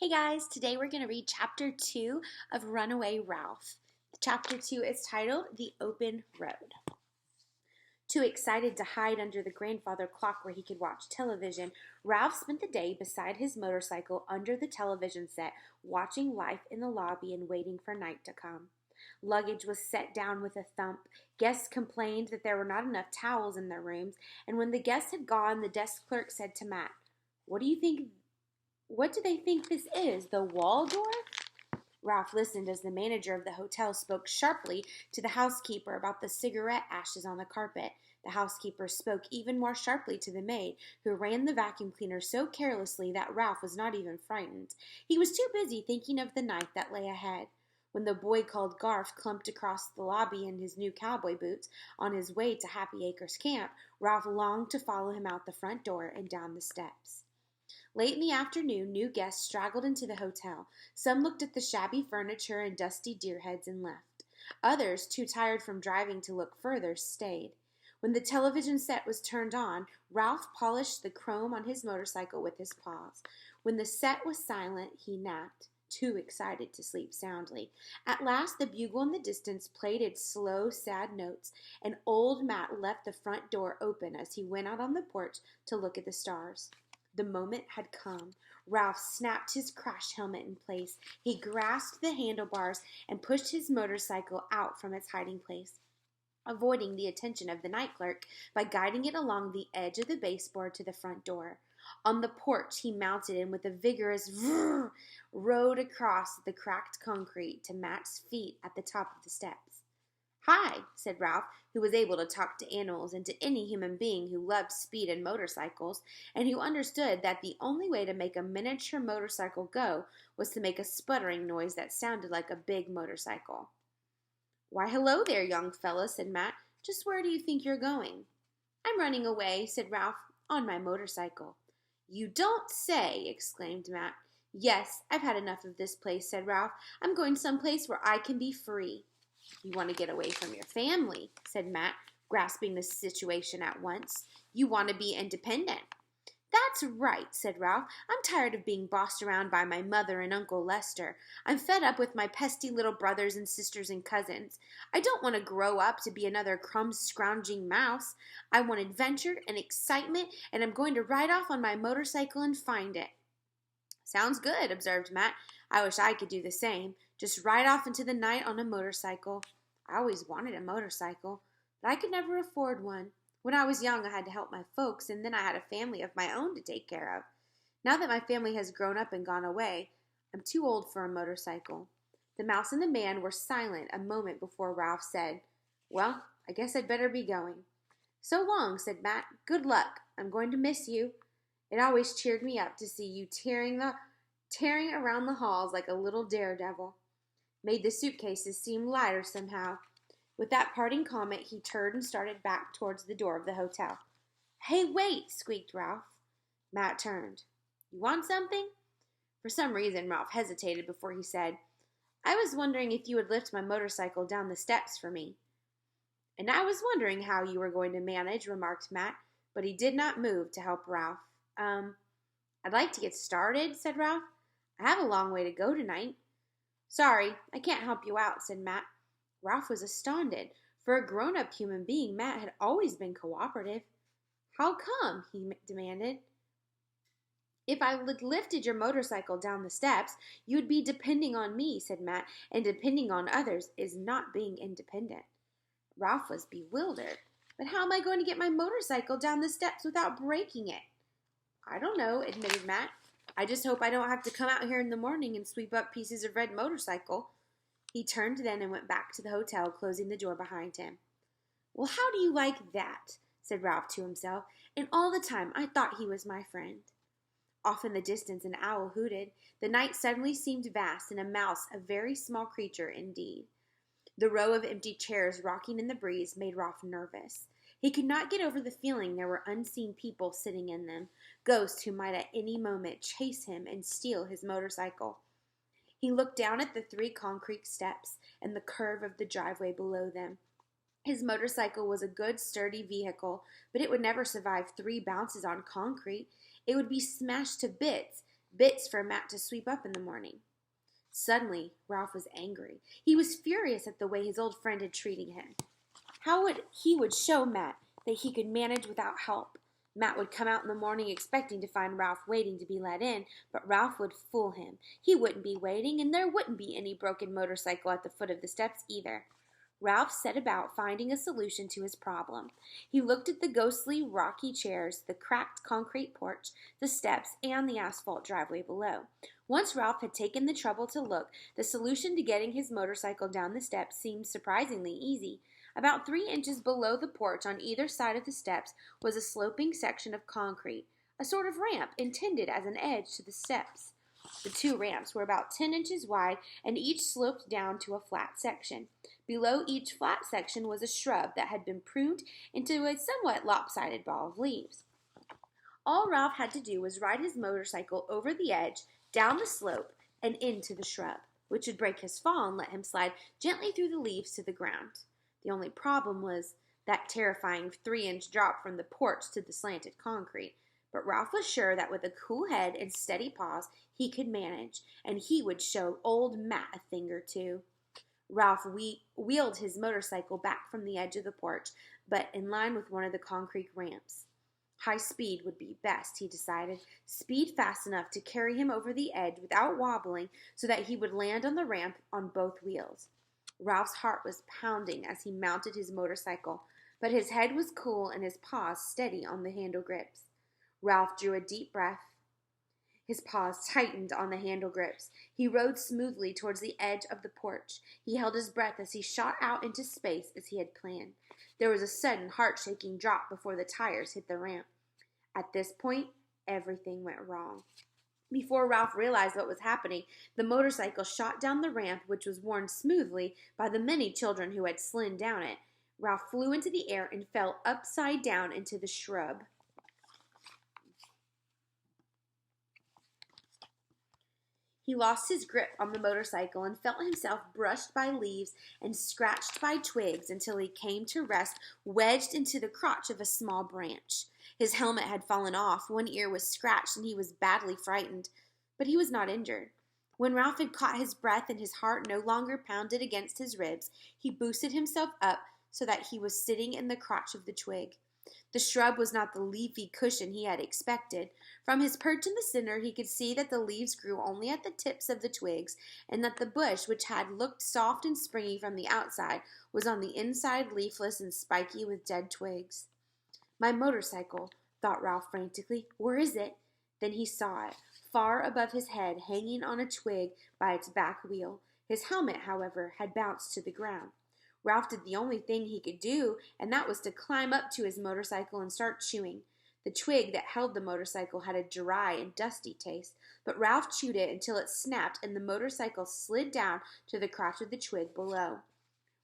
Hey guys, today we're going to read Chapter 2 of Runaway Ralph. Chapter 2 is titled The Open Road. Too excited to hide under the grandfather clock where he could watch television, Ralph spent the day beside his motorcycle under the television set, watching life in the lobby and waiting for night to come. Luggage was set down with a thump. Guests complained that there were not enough towels in their rooms, and when the guests had gone, the desk clerk said to Matt, What do they think this is, the Waldorf? Ralph listened as the manager of the hotel spoke sharply to the housekeeper about the cigarette ashes on the carpet. The housekeeper spoke even more sharply to the maid, who ran the vacuum cleaner so carelessly that Ralph was not even frightened. He was too busy thinking of the night that lay ahead. When the boy called Garth clumped across the lobby in his new cowboy boots on his way to Happy Acres Camp, Ralph longed to follow him out the front door and down the steps. Late in the afternoon, new guests straggled into the hotel. Some looked at the shabby furniture and dusty deer heads and left. Others, too tired from driving to look further, stayed. When the television set was turned on, Ralph polished the chrome on his motorcycle with his paws. When the set was silent, he napped, too excited to sleep soundly. At last, the bugle in the distance played its slow, sad notes, and old Matt left the front door open as he went out on the porch to look at the stars. The moment had come. Ralph snapped his crash helmet in place. He grasped the handlebars and pushed his motorcycle out from its hiding place, avoiding the attention of the night clerk by guiding it along the edge of the baseboard to the front door. On the porch, he mounted and with a vigorous vrrr, rode across the cracked concrete to Matt's feet at the top of the steps. "Hi," said Ralph, who was able to talk to animals and to any human being who loved speed and motorcycles, and who understood that the only way to make a miniature motorcycle go was to make a sputtering noise that sounded like a big motorcycle. "Why, hello there, young fella," said Matt. "Just where do you think you're going?" "I'm running away," said Ralph, "on my motorcycle." "You don't say!" exclaimed Matt. "Yes, I've had enough of this place," said Ralph. "I'm going someplace where I can be free." "You want to get away from your family," said Matt, grasping the situation at once. "You want to be independent." "That's right," said Ralph. "I'm tired of being bossed around by my mother and Uncle Lester. I'm fed up with my pesky little brothers and sisters and cousins. I don't want to grow up to be another crumb-scrounging mouse. I want adventure and excitement, and I'm going to ride off on my motorcycle and find it." "Sounds good," observed Matt. "I wish I could do the same. Just ride off into the night on a motorcycle. I always wanted a motorcycle, but I could never afford one. When I was young, I had to help my folks, and then I had a family of my own to take care of. Now that my family has grown up and gone away, I'm too old for a motorcycle." The mouse and the man were silent a moment before Ralph said, "Well, I guess I'd better be going." "So long," said Matt. "Good luck. I'm going to miss you. It always cheered me up to see you tearing around the halls like a little daredevil. Made the suitcases seem lighter somehow." With that parting comment, he turned and started back towards the door of the hotel. "Hey, wait!" squeaked Ralph. Matt turned. "You want something?" For some reason, Ralph hesitated before he said, "I was wondering if you would lift my motorcycle down the steps for me." "And I was wondering how you were going to manage," remarked Matt, but he did not move to help Ralph. I'd like to get started," said Ralph. "I have a long way to go tonight." "Sorry, I can't help you out," said Matt. Ralph was astounded. For a grown-up human being, Matt had always been cooperative. "How come?" he demanded. "If I lifted your motorcycle down the steps, you would be depending on me," said Matt, "and depending on others is not being independent." Ralph was bewildered. "But how am I going to get my motorcycle down the steps without breaking it?" "I don't know," admitted Matt. "I just hope I don't have to come out here in the morning and sweep up pieces of red motorcycle." He turned then and went back to the hotel, closing the door behind him. "Well, how do you like that?" said Ralph to himself. "And all the time I thought he was my friend." Off in the distance an owl hooted. The night suddenly seemed vast, and a mouse a very small creature indeed. The row of empty chairs rocking in the breeze made Ralph nervous. He could not get over the feeling there were unseen people sitting in them, ghosts who might at any moment chase him and steal his motorcycle. He looked down at the 3 concrete steps and the curve of the driveway below them. His motorcycle was a good, sturdy vehicle, but it would never survive 3 bounces on concrete. It would be smashed to bits, bits for Matt to sweep up in the morning. Suddenly, Ralph was angry. He was furious at the way his old friend had treated him. He would show Matt that he could manage without help. Matt would come out in the morning expecting to find Ralph waiting to be let in, but Ralph would fool him. He wouldn't be waiting, and there wouldn't be any broken motorcycle at the foot of the steps either. Ralph set about finding a solution to his problem. He looked at the ghostly, rocky chairs, the cracked concrete porch, the steps, and the asphalt driveway below. Once Ralph had taken the trouble to look, the solution to getting his motorcycle down the steps seemed surprisingly easy. About 3 inches below the porch on either side of the steps was a sloping section of concrete, a sort of ramp intended as an edge to the steps. The 2 ramps were about 10 inches wide, and each sloped down to a flat section. Below each flat section was a shrub that had been pruned into a somewhat lopsided ball of leaves. All Ralph had to do was ride his motorcycle over the edge, down the slope, and into the shrub, which would break his fall and let him slide gently through the leaves to the ground. The only problem was that terrifying 3-inch drop from the porch to the slanted concrete. But Ralph was sure that with a cool head and steady paws, he could manage, and he would show old Matt a thing or two. Ralph wheeled his motorcycle back from the edge of the porch, but in line with one of the concrete ramps. High speed would be best, he decided. Speed fast enough to carry him over the edge without wobbling so that he would land on the ramp on both wheels. Ralph's heart was pounding as he mounted his motorcycle, but his head was cool and his paws steady on the handle grips. Ralph drew a deep breath. His paws tightened on the handle grips. He rode smoothly towards the edge of the porch. He held his breath as he shot out into space as he had planned. There was a sudden heart-shaking drop before the tires hit the ramp. At this point, everything went wrong. Before Ralph realized what was happening, the motorcycle shot down the ramp, which was worn smoothly by the many children who had slid down it. Ralph flew into the air and fell upside down into the shrub. He lost his grip on the motorcycle and felt himself brushed by leaves and scratched by twigs until he came to rest wedged into the crotch of a small branch. His helmet had fallen off, one ear was scratched, and he was badly frightened, but he was not injured. When Ralph had caught his breath and his heart no longer pounded against his ribs, he boosted himself up so that he was sitting in the crotch of the twig. The shrub was not the leafy cushion he had expected. From his perch in the center, he could see that the leaves grew only at the tips of the twigs, and that the bush, which had looked soft and springy from the outside, was on the inside leafless and spiky with dead twigs. "My motorcycle," thought Ralph frantically. "Where is it?" Then he saw it, far above his head, hanging on a twig by its back wheel. His helmet, however, had bounced to the ground. Ralph did the only thing he could do, and that was to climb up to his motorcycle and start chewing. The twig that held the motorcycle had a dry and dusty taste, but Ralph chewed it until it snapped and the motorcycle slid down to the crotch of the twig below.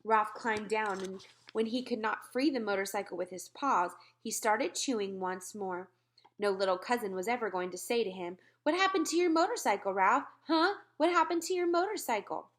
Ralph climbed down, and when he could not free the motorcycle with his paws, he started chewing once more. No little cousin was ever going to say to him, "What happened to your motorcycle, Ralph? Huh? What happened to your motorcycle?"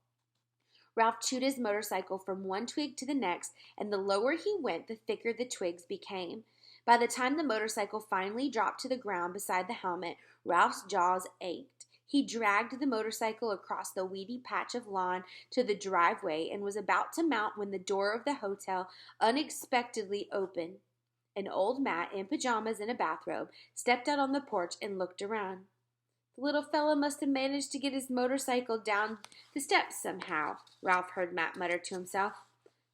Ralph chewed his motorcycle from one twig to the next, and the lower he went, the thicker the twigs became. By the time the motorcycle finally dropped to the ground beside the helmet, Ralph's jaws ached. He dragged the motorcycle across the weedy patch of lawn to the driveway and was about to mount when the door of the hotel unexpectedly opened. An old Matt in pajamas and a bathrobe stepped out on the porch and looked around. "The little fellow must have managed to get his motorcycle down the steps somehow," Ralph heard Matt mutter to himself.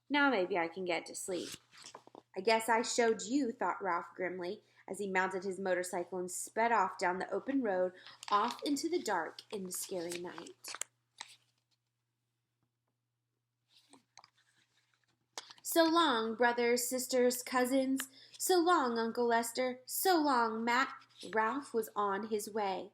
"Now maybe I can get to sleep." "I guess I showed you," thought Ralph grimly, as he mounted his motorcycle and sped off down the open road, off into the dark and the scary night. "So long, brothers, sisters, cousins. So long, Uncle Lester. So long, Matt." Ralph was on his way.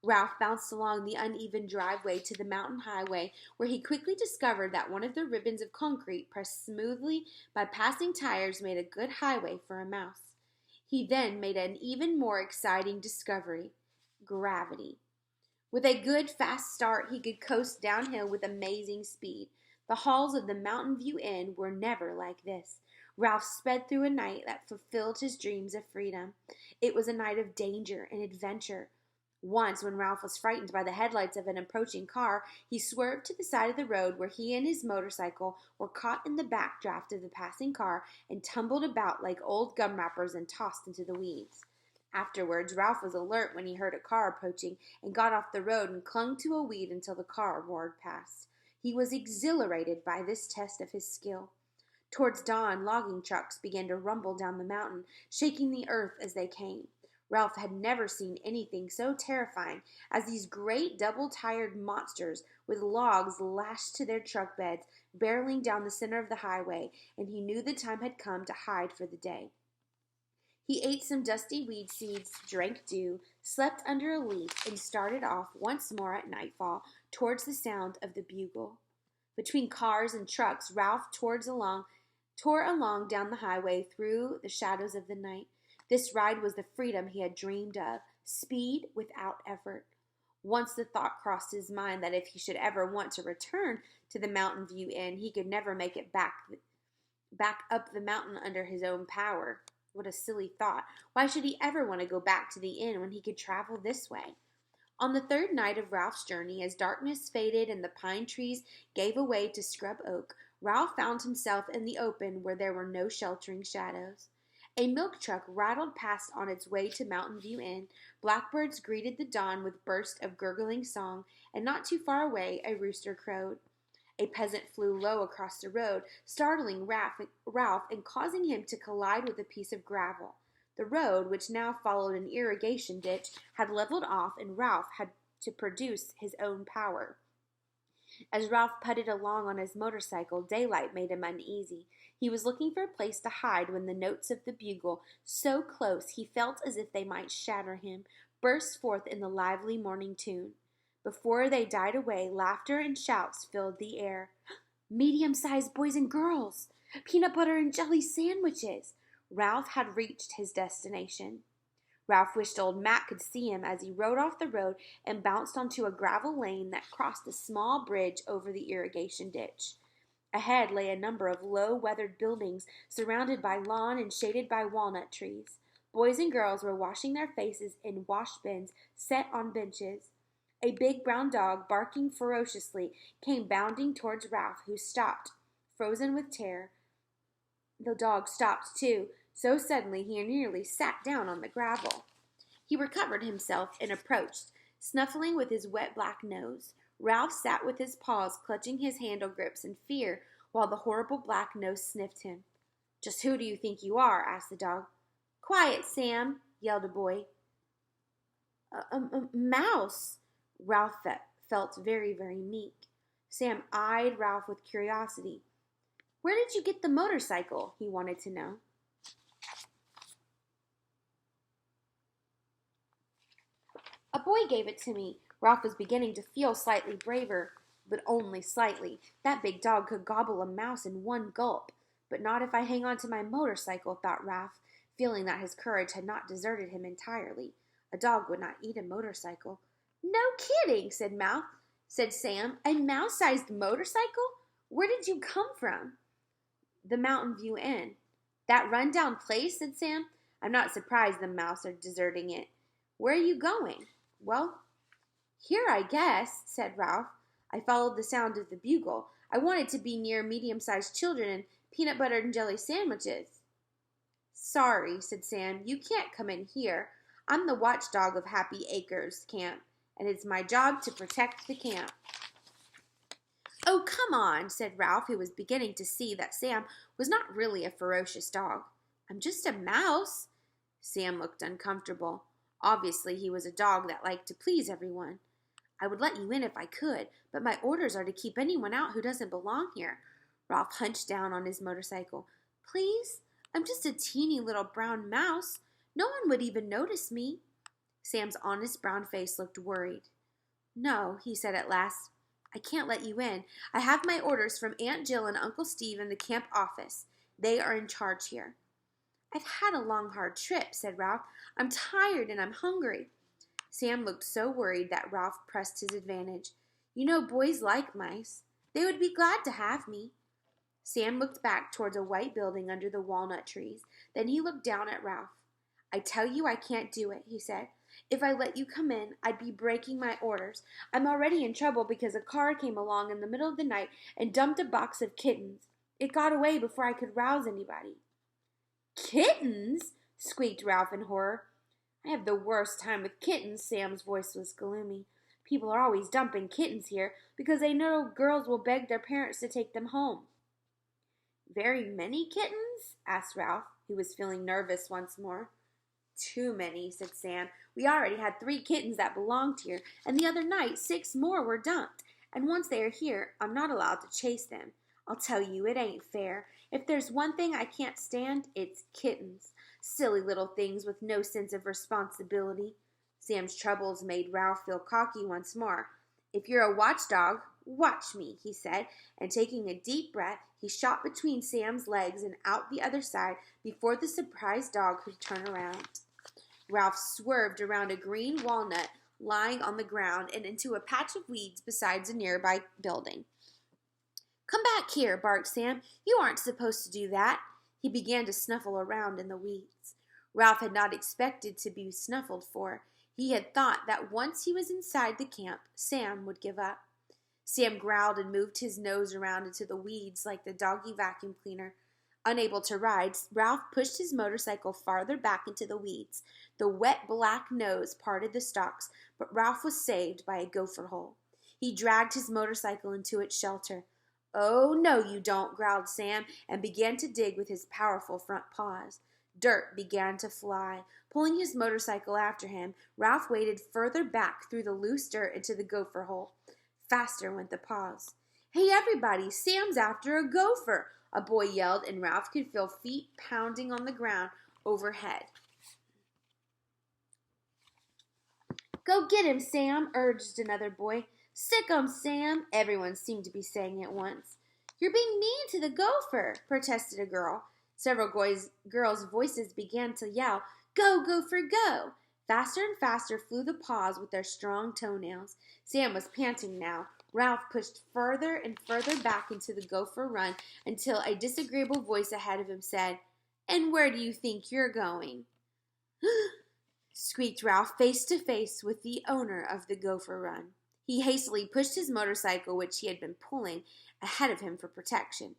Ralph bounced along the uneven driveway to the mountain highway, where he quickly discovered that one of the ribbons of concrete pressed smoothly by passing tires made a good highway for a mouse. He then made an even more exciting discovery: gravity. With a good fast start, he could coast downhill with amazing speed. The halls of the Mountain View Inn were never like this. Ralph sped through a night that fulfilled his dreams of freedom. It was a night of danger and adventure. Once, when Ralph was frightened by the headlights of an approaching car, he swerved to the side of the road where he and his motorcycle were caught in the backdraft of the passing car and tumbled about like old gum wrappers and tossed into the weeds. Afterwards, Ralph was alert when he heard a car approaching and got off the road and clung to a weed until the car roared past. He was exhilarated by this test of his skill. Towards dawn, logging trucks began to rumble down the mountain, shaking the earth as they came. Ralph had never seen anything so terrifying as these great double-tired monsters with logs lashed to their truck beds, barreling down the center of the highway, and he knew the time had come to hide for the day. He ate some dusty weed seeds, drank dew, slept under a leaf, and started off once more at nightfall towards the sound of the bugle. Between cars and trucks, Ralph tore along down the highway through the shadows of the night. This ride was the freedom he had dreamed of, speed without effort. Once the thought crossed his mind that if he should ever want to return to the Mountain View Inn, he could never make it back up the mountain under his own power. What a silly thought. Why should he ever want to go back to the inn when he could travel this way? On the third night of Ralph's journey, as darkness faded and the pine trees gave way to scrub oak, Ralph found himself in the open where there were no sheltering shadows. A milk truck rattled past on its way to Mountain View Inn. Blackbirds greeted the dawn with bursts of gurgling song, and not too far away a rooster crowed. A peasant flew low across the road, startling Ralph and causing him to collide with a piece of gravel. The road, which now followed an irrigation ditch, had leveled off, and Ralph had to produce his own power. As Ralph putted along on his motorcycle, daylight made him uneasy. He was looking for a place to hide when the notes of the bugle, so close he felt as if they might shatter him, burst forth in the lively morning tune. Before they died away, laughter and shouts filled the air. Medium-sized boys and girls! Peanut butter and jelly sandwiches! Ralph had reached his destination. Ralph wished old Matt could see him as he rode off the road and bounced onto a gravel lane that crossed a small bridge over the irrigation ditch. Ahead lay a number of low, weathered buildings surrounded by lawn and shaded by walnut trees. Boys and girls were washing their faces in wash bins set on benches. A big brown dog, barking ferociously, came bounding towards Ralph, who stopped, frozen with terror. The dog stopped, too, so suddenly he nearly sat down on the gravel. He recovered himself and approached, snuffling with his wet black nose. Ralph sat with his paws clutching his handle grips in fear while the horrible black nose sniffed him. "Just who do you think you are?" asked the dog. "Quiet, Sam," yelled a boy. A mouse." Ralph felt very, very meek. Sam eyed Ralph with curiosity. "Where did you get the motorcycle?" he wanted to know. "A boy gave it to me." Ralph was beginning to feel slightly braver, but only slightly. That big dog could gobble a mouse in one gulp. But not if I hang on to my motorcycle, thought Ralph, feeling that his courage had not deserted him entirely. A dog would not eat a motorcycle. "No kidding," said Sam. "A mouse-sized motorcycle? Where did you come from?" "The Mountain View Inn." "That run-down place?" said Sam. "I'm not surprised the mouse are deserting it. Where are you going?" "Well, here, I guess," said Ralph. "I followed the sound of the bugle. I wanted to be near medium-sized children and peanut butter and jelly sandwiches." "Sorry," said Sam. "You can't come in here. I'm the watchdog of Happy Acres Camp, and it's my job to protect the camp." "Oh, come on," said Ralph, who was beginning to see that Sam was not really a ferocious dog. "I'm just a mouse." Sam looked uncomfortable. Obviously, he was a dog that liked to please everyone. "I would let you in if I could, but my orders are to keep anyone out who doesn't belong here." Ralph hunched down on his motorcycle. "Please? I'm just a teeny little brown mouse. No one would even notice me." Sam's honest brown face looked worried. "No," he said at last. "I can't let you in. I have my orders from Aunt Jill and Uncle Steve in the camp office. They are in charge here." "I've had a long, hard trip," said Ralph. "I'm tired and I'm hungry." Sam looked so worried that Ralph pressed his advantage. "You know boys like mice. They would be glad to have me." Sam looked back towards a white building under the walnut trees. Then he looked down at Ralph. "I tell you I can't do it," he said. If I let you come in, I'd be breaking my orders. I'm already in trouble because a car came along in the middle of the night and dumped a box of kittens. It got away before I could rouse anybody." "Kittens?" squeaked Ralph in horror. "I have the worst time with kittens." Sam's voice was gloomy. "People are always dumping kittens here because they know girls will beg their parents to take them home." "Very many kittens?" asked Ralph, who was feeling nervous once more. "Too many," said Sam. "We already had 3 kittens that belonged here, and the other night 6 more were dumped. And once they are here, I'm not allowed to chase them. I'll tell you, it ain't fair. If there's one thing I can't stand, it's kittens. Silly little things with no sense of responsibility." Sam's troubles made Ralph feel cocky once more. "If you're a watchdog, watch me," he said, and taking a deep breath, he shot between Sam's legs and out the other side before the surprised dog could turn around. Ralph swerved around a green walnut lying on the ground and into a patch of weeds beside a nearby building. "Come back here," barked Sam. "You aren't supposed to do that." He began to snuffle around in the weeds. Ralph had not expected to be snuffled for. He had thought that once he was inside the camp, Sam would give up. Sam growled and moved his nose around into the weeds like the doggy vacuum cleaner. Unable to ride, Ralph pushed his motorcycle farther back into the weeds. The wet black nose parted the stalks, but Ralph was saved by a gopher hole. He dragged his motorcycle into its shelter. "Oh, no, you don't," growled Sam, and began to dig with his powerful front paws. Dirt began to fly. Pulling his motorcycle after him, Ralph waded further back through the loose dirt into the gopher hole. Faster went the paws. "Hey, everybody, Sam's after a gopher!" a boy yelled, and Ralph could feel feet pounding on the ground overhead. "Go get him, Sam," urged another boy. "Sick 'em, Sam," everyone seemed to be saying at once. "You're being mean to the gopher," protested a girl. Several girls' voices began to yell, "Go, gopher, go!" Faster and faster flew the paws with their strong toenails. Sam was panting now. Ralph pushed further and further back into the gopher run until a disagreeable voice ahead of him said, "And where do you think you're going?" squeaked Ralph, face to face with the owner of the gopher run. He hastily pushed his motorcycle, which he had been pulling, ahead of him for protection.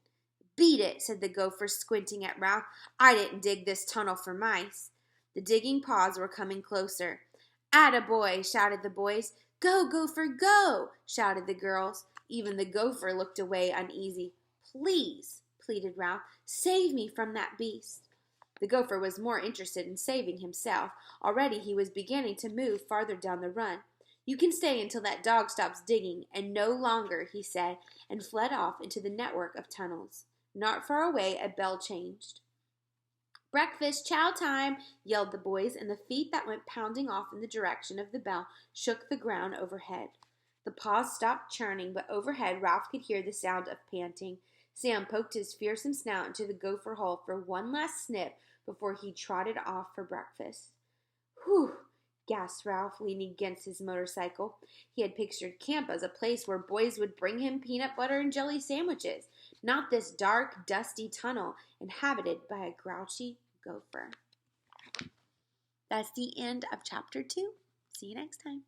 "Beat it," said the gopher, squinting at Ralph. "I didn't dig this tunnel for mice." The digging paws were coming closer. "Attaboy," shouted the boys. "Go, gopher, go," shouted the girls. Even the gopher looked away uneasy. "Please," pleaded Ralph, "save me from that beast." The gopher was more interested in saving himself. Already he was beginning to move farther down the run. "You can stay until that dog stops digging, and no longer," he said, and fled off into the network of tunnels. Not far away, a bell changed. "Breakfast, chow time," yelled the boys, and the feet that went pounding off in the direction of the bell shook the ground overhead. The paws stopped churning, but overhead Ralph could hear the sound of panting. Sam poked his fearsome snout into the gopher hole for one last sniff before he trotted off for breakfast. "Whew!" gasped Ralph, leaning against his motorcycle. He had pictured camp as a place where boys would bring him peanut butter and jelly sandwiches, not this dark, dusty tunnel inhabited by a grouchy gopher. That's the end of chapter 2. See you next time.